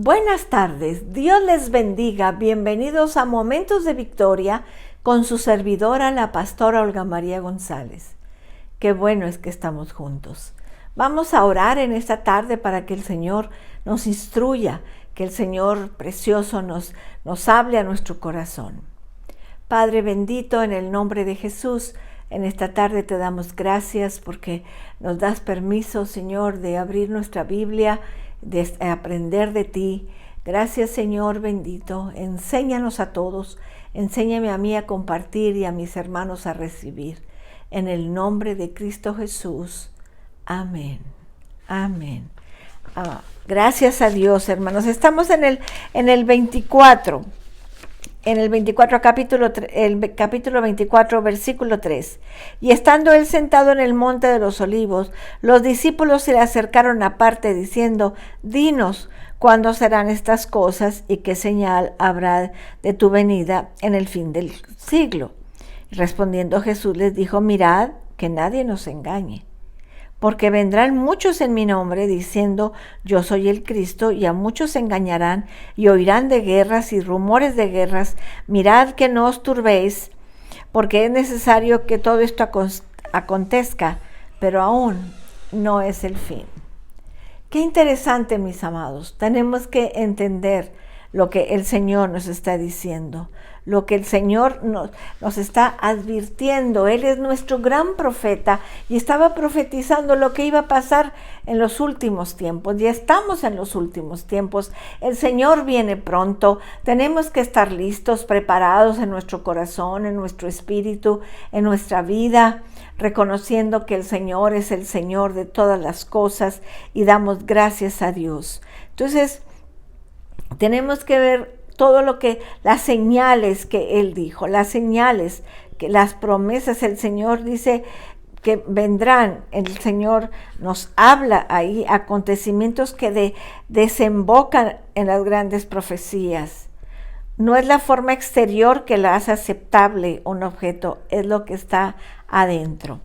Buenas tardes, Dios les bendiga, bienvenidos a Momentos de Victoria con su servidora, la pastora Olga María González. Qué bueno es que estamos juntos. Vamos a orar en esta tarde para que el Señor nos instruya, que el Señor precioso nos hable a nuestro corazón. Padre bendito, en el nombre de Jesús, en esta tarde te damos gracias porque nos das permiso, Señor, de abrir nuestra Biblia, de aprender de ti. Gracias, Señor bendito. Enséñanos a todos. Enséñame a mí a compartir y a mis hermanos a recibir. En el nombre de Cristo Jesús. Amén. Amén. Gracias a Dios, hermanos. Estamos en el 24. En el 24, el capítulo 24, versículo 3. Y estando él sentado en el monte de los olivos, los discípulos se le acercaron aparte diciendo: Dinos, ¿cuándo serán estas cosas y qué señal habrá de tu venida en el fin del siglo? Respondiendo Jesús les dijo: Mirad que nadie nos engañe. Porque vendrán muchos en mi nombre diciendo: yo soy el Cristo, y a muchos engañarán, y oirán de guerras y rumores de guerras. Mirad que no os turbéis, porque es necesario que todo esto acontezca, pero aún no es el fin. Qué interesante, mis amados. Tenemos que entender lo que el Señor nos está diciendo, lo que el Señor nos está advirtiendo. Él es nuestro gran profeta y estaba profetizando lo que iba a pasar en los últimos tiempos. Ya estamos en los últimos tiempos. El Señor viene pronto. Tenemos que estar listos, preparados en nuestro corazón, en nuestro espíritu, en nuestra vida, reconociendo que el Señor es el Señor de todas las cosas y damos gracias a Dios. Entonces, tenemos que ver todo lo que, las señales que Él dijo, las señales, que las promesas, el Señor dice que vendrán. El Señor nos habla ahí acontecimientos que desembocan en las grandes profecías. No es la forma exterior que la hace aceptable un objeto, es lo que está adentro.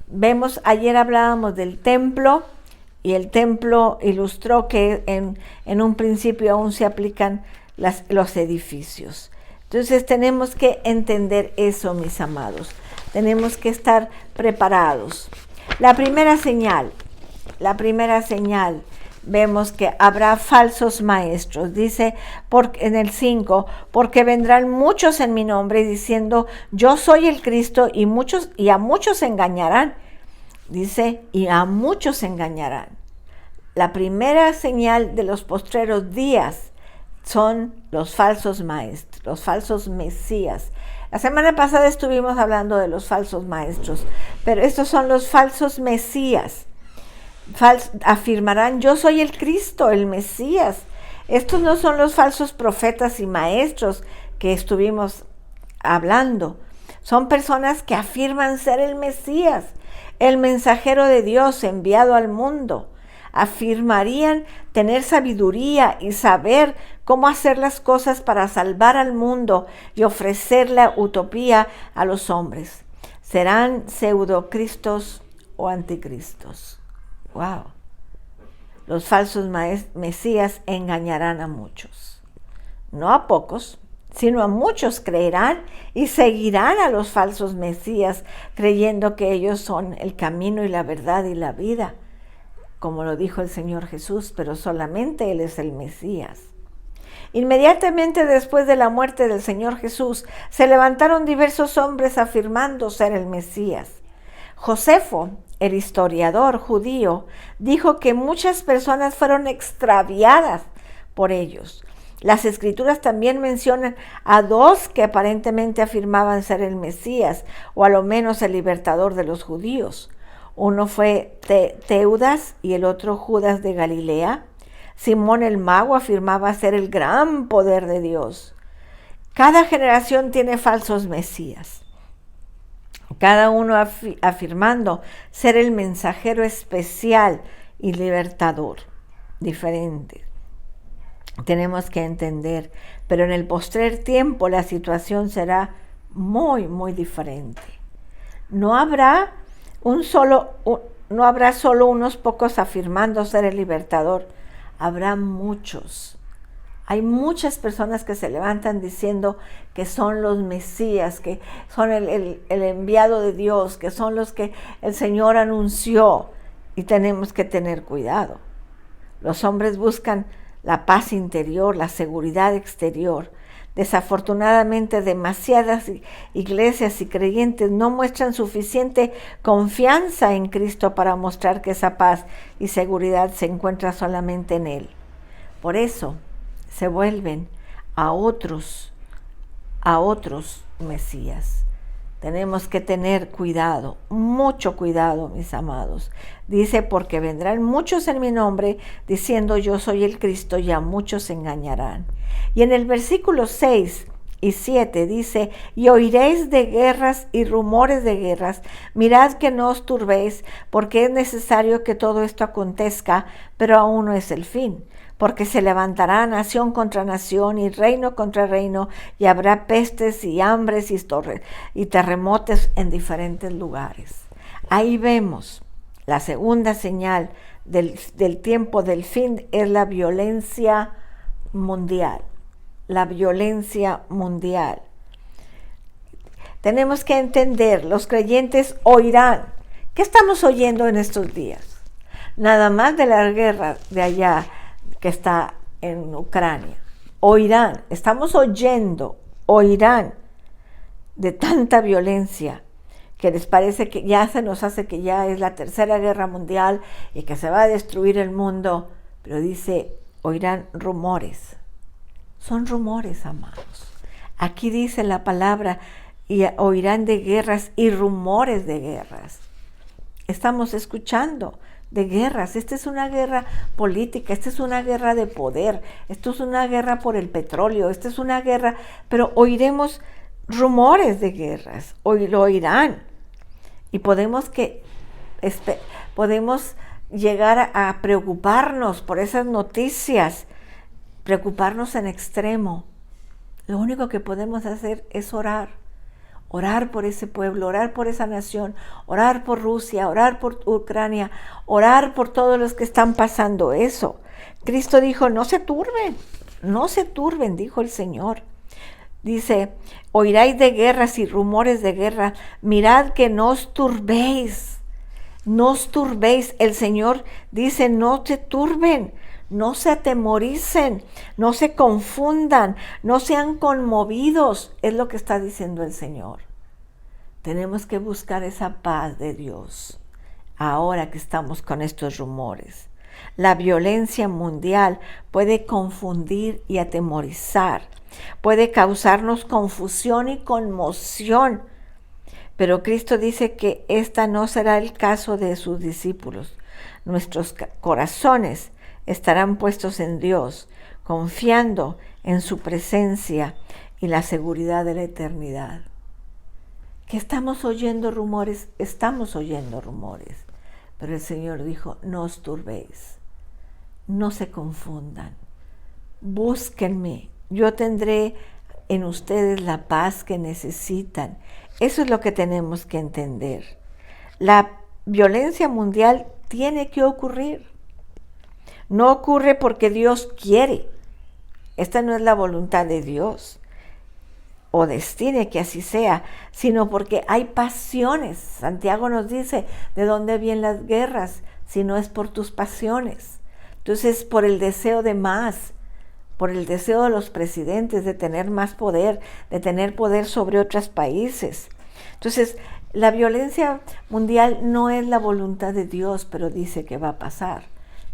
Vemos, ayer hablábamos del templo, y el templo ilustró que en un principio aún se aplican los edificios. Entonces tenemos que entender eso, mis amados. Tenemos que estar preparados. La primera señal, vemos que habrá falsos maestros. Dice en el 5, porque vendrán muchos en mi nombre diciendo: yo soy el Cristo, y a muchos engañarán. Dice, y a muchos engañarán. La primera señal de los postreros días son los falsos maestros, los falsos mesías. La semana pasada estuvimos hablando de los falsos maestros, pero estos son los falsos mesías. Afirmarán: yo soy el Cristo, el Mesías. Estos no son los falsos profetas y maestros que estuvimos hablando. Son personas que afirman ser el Mesías, el mensajero de Dios enviado al mundo. Afirmarían tener sabiduría y saber cómo hacer las cosas para salvar al mundo y ofrecer la utopía a los hombres. Serán pseudocristos o anticristos. ¡Wow! Los falsos mesías engañarán a muchos. No a pocos, sino a muchos creerán y seguirán a los falsos mesías, creyendo que ellos son el camino y la verdad y la vida, como lo dijo el Señor Jesús, pero solamente Él es el Mesías. Inmediatamente después de la muerte del Señor Jesús, se levantaron diversos hombres afirmando ser el Mesías. Josefo, el historiador judío, dijo que muchas personas fueron extraviadas por ellos. Las Escrituras también mencionan a dos que aparentemente afirmaban ser el Mesías, o a lo menos el libertador de los judíos. Uno fue Teudas y el otro Judas de Galilea. Simón el mago afirmaba ser el gran poder de Dios. Cada generación tiene falsos mesías, cada uno afirmando ser el mensajero especial y libertador, diferente. Tenemos que entender, pero en el postrer tiempo la situación será muy, muy diferente. No habrá solo unos pocos afirmando ser el libertador, habrá muchos Hay muchas personas que se levantan diciendo que son los Mesías, que son el enviado de Dios, que son los que el Señor anunció, y tenemos que tener cuidado. Los hombres buscan la paz interior, la seguridad exterior. Desafortunadamente, demasiadas iglesias y creyentes no muestran suficiente confianza en Cristo para mostrar que esa paz y seguridad se encuentra solamente en Él. Por eso se vuelven a otros Mesías. Tenemos que tener cuidado, mucho cuidado, mis amados. Dice, porque vendrán muchos en mi nombre, diciendo yo soy el Cristo, y a muchos se engañarán. Y en el versículo 6 y 7 dice, y oiréis de guerras y rumores de guerras. Mirad que no os turbéis, porque es necesario que todo esto acontezca, pero aún no es el fin. Porque se levantará nación contra nación y reino contra reino, y habrá pestes y hambres y terremotos en diferentes lugares. Ahí vemos la segunda señal del tiempo del fin, es la violencia mundial. La violencia mundial. Tenemos que entender, los creyentes oirán. ¿Qué estamos oyendo en estos días? Nada más de la guerra de allá que está en Ucrania. Oirán, estamos oirán de tanta violencia que les parece que ya se nos hace que ya es la tercera guerra mundial y que se va a destruir el mundo, pero dice, oirán rumores. Son rumores, amados. Aquí dice la palabra, y oirán de guerras y rumores de guerras. Estamos escuchando de guerras. Esta es una guerra política, esta es una guerra de poder, esto es una guerra por el petróleo, esta es una guerra, pero oiremos rumores de guerras, lo oirán. Y podemos llegar a preocuparnos por esas noticias, preocuparnos en extremo. Lo único que podemos hacer es orar por ese pueblo, orar por esa nación, orar por Rusia, orar por Ucrania, orar por todos los que están pasando eso. Cristo dijo, no se turben, dijo el Señor. Dice, oiráis de guerras y rumores de guerra, mirad que no os turbéis. El Señor dice, no se turben, no se atemoricen, no se confundan, no sean conmovidos, es lo que está diciendo el Señor. Tenemos que buscar esa paz de Dios ahora que estamos con estos rumores. La violencia mundial puede confundir y atemorizar, puede causarnos confusión y conmoción, pero Cristo dice que esta no será el caso de sus discípulos. Nuestros corazones estarán puestos en Dios, confiando en su presencia y la seguridad de la eternidad. ¿Que estamos oyendo rumores? Estamos oyendo rumores. Pero el Señor dijo, no os turbéis, no se confundan, búsquenme, yo tendré en ustedes la paz que necesitan. Eso es lo que tenemos que entender. La violencia mundial tiene que ocurrir. No ocurre porque Dios quiere. Esta no es la voluntad de Dios o destine que así sea, sino porque hay pasiones. Santiago nos dice, ¿de dónde vienen las guerras? Si no es por tus pasiones. Entonces, por el deseo de más, por el deseo de los presidentes de tener más poder, de tener poder sobre otros países. Entonces, la violencia mundial no es la voluntad de Dios, pero dice que va a pasar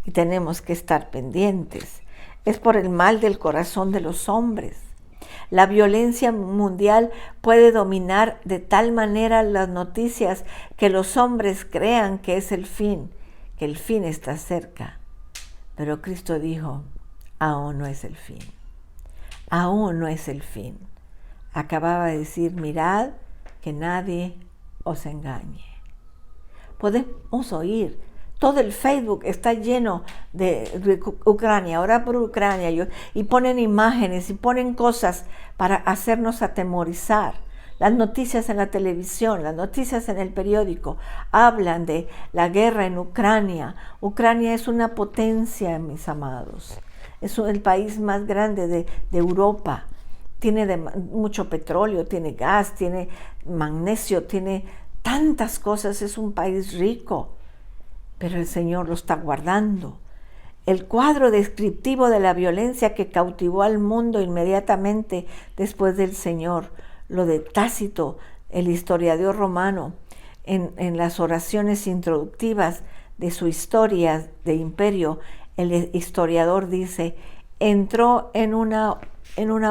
y tenemos que estar pendientes. Es por el mal del corazón de los hombres. La violencia mundial puede dominar de tal manera las noticias que los hombres crean que es el fin, que el fin está cerca. Pero Cristo dijo, aún no es el fin. Aún no es el fin. Acababa de decir, mirad que nadie os engañe. Podemos oír. Todo el Facebook está lleno de Ucrania, orar por Ucrania, y ponen imágenes y ponen cosas para hacernos atemorizar. Las noticias en la televisión, las noticias en el periódico hablan de la guerra en Ucrania. Ucrania es una potencia, mis amados. Es el país más grande de Europa. Tiene mucho petróleo, tiene gas, tiene magnesio, tiene tantas cosas. Es un país rico, pero el Señor lo está guardando. El cuadro descriptivo de la violencia que cautivó al mundo inmediatamente después del Señor, lo de Tácito, el historiador romano, en las oraciones introductivas de su historia de imperio, el historiador dice: entró en una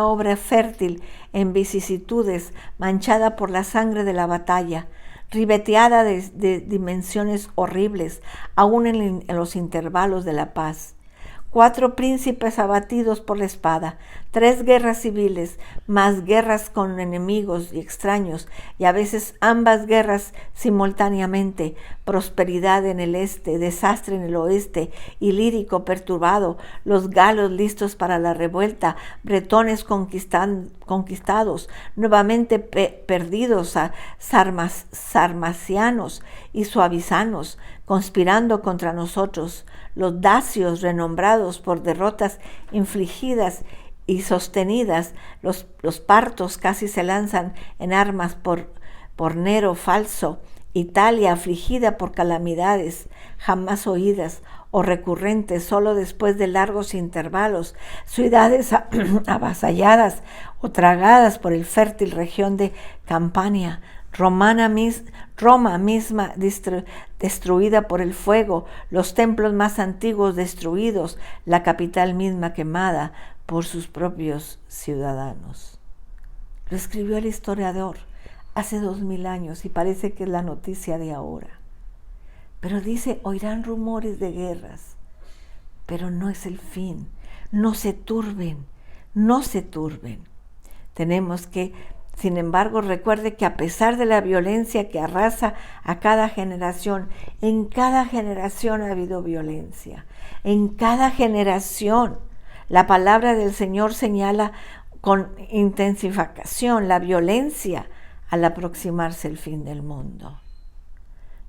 obra fértil en vicisitudes, manchada por la sangre de la batalla, ribeteada de dimensiones horribles, aún en los intervalos de la paz. 4 príncipes abatidos por la espada, 3 guerras civiles, más guerras con enemigos y extraños, y a veces ambas guerras simultáneamente, prosperidad en el este, desastre en el oeste, Ilírico perturbado, los galos listos para la revuelta, bretones conquistados, nuevamente perdidos a sarmacianos y suavizanos, conspirando contra nosotros, los dacios renombrados por derrotas infligidas y sostenidas, los partos casi se lanzan en armas por Nero falso, Italia afligida por calamidades jamás oídas o recurrentes solo después de largos intervalos, ciudades avasalladas o tragadas por el fértil región de Campania, Roma misma destruida por el fuego, los templos más antiguos destruidos, la capital misma quemada por sus propios ciudadanos. Lo escribió el historiador hace 2000 años y parece que es la noticia de ahora. Pero dice: oirán rumores de guerras, pero no es el fin. No se turben, no se turben. Tenemos que, sin embargo, recuerde que a pesar de la violencia que arrasa a cada generación, en cada generación ha habido violencia. En cada generación, la palabra del Señor señala con intensificación la violencia al aproximarse el fin del mundo.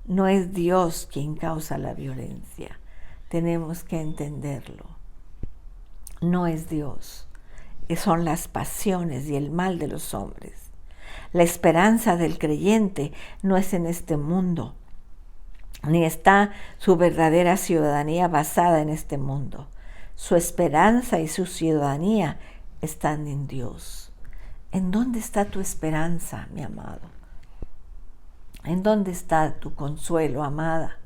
No es Dios quien causa la violencia. Tenemos que entenderlo. No es Dios. Son las pasiones y el mal de los hombres. La esperanza del creyente no es en este mundo, ni está su verdadera ciudadanía basada en este mundo. Su esperanza y su ciudadanía están en Dios. ¿En dónde está tu esperanza, mi amado? ¿En dónde está tu consuelo, amada?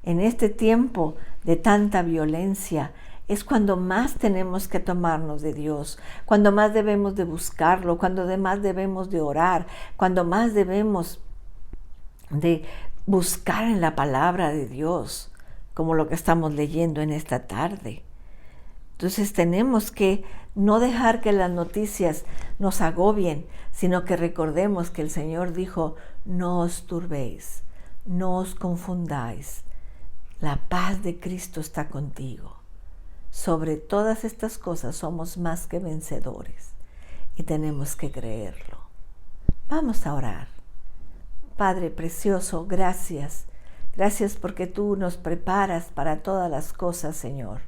En este tiempo de tanta violencia, es cuando más tenemos que tomarnos de Dios, cuando más debemos de buscarlo, cuando más debemos de orar, cuando más debemos de buscar en la palabra de Dios, como lo que estamos leyendo en esta tarde. Entonces tenemos que no dejar que las noticias nos agobien, sino que recordemos que el Señor dijo: no os turbéis, no os confundáis, la paz de Cristo está contigo. Sobre todas estas cosas somos más que vencedores y tenemos que creerlo. Vamos a orar. Padre precioso, gracias. Gracias porque tú nos preparas para todas las cosas, Señor.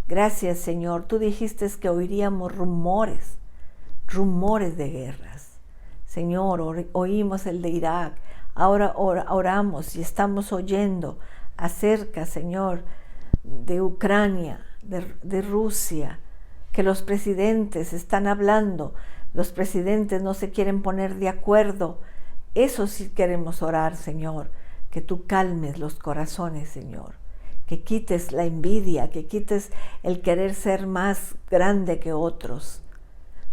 Gracias, Señor. Tú dijiste que oiríamos rumores de guerras. Señor, oímos el de Irak. Ahora oramos y estamos oyendo acerca, Señor, de Ucrania, de Rusia, que los presidentes están hablando, los presidentes no se quieren poner de acuerdo. Eso sí queremos orar, Señor, que tú calmes los corazones, Señor, que quites la envidia, que quites el querer ser más grande que otros.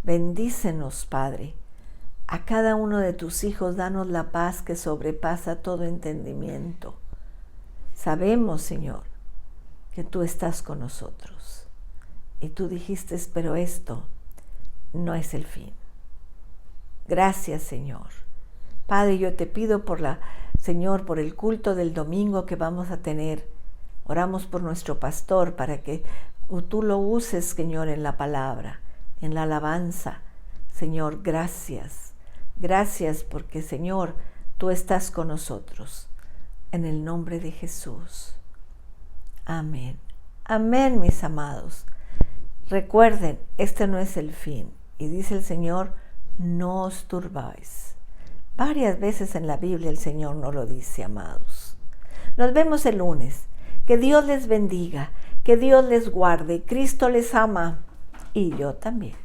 Bendícenos, Padre, a cada uno de tus hijos, danos la paz que sobrepasa todo entendimiento. Sabemos, Señor, que tú estás con nosotros. Y tú dijiste: pero esto no es el fin. Gracias, Señor. Padre, yo te pido Señor, por el culto del domingo que vamos a tener. Oramos por nuestro pastor para que tú lo uses, Señor, en la palabra, en la alabanza. Señor, gracias. Gracias porque, Señor, tú estás con nosotros. En el nombre de Jesús. Amén. Amén, mis amados. Recuerden, este no es el fin. Y dice el Señor, no os turbáis. Varias veces en la Biblia el Señor nos lo dice, amados. Nos vemos el lunes. Que Dios les bendiga, que Dios les guarde. Cristo les ama y yo también.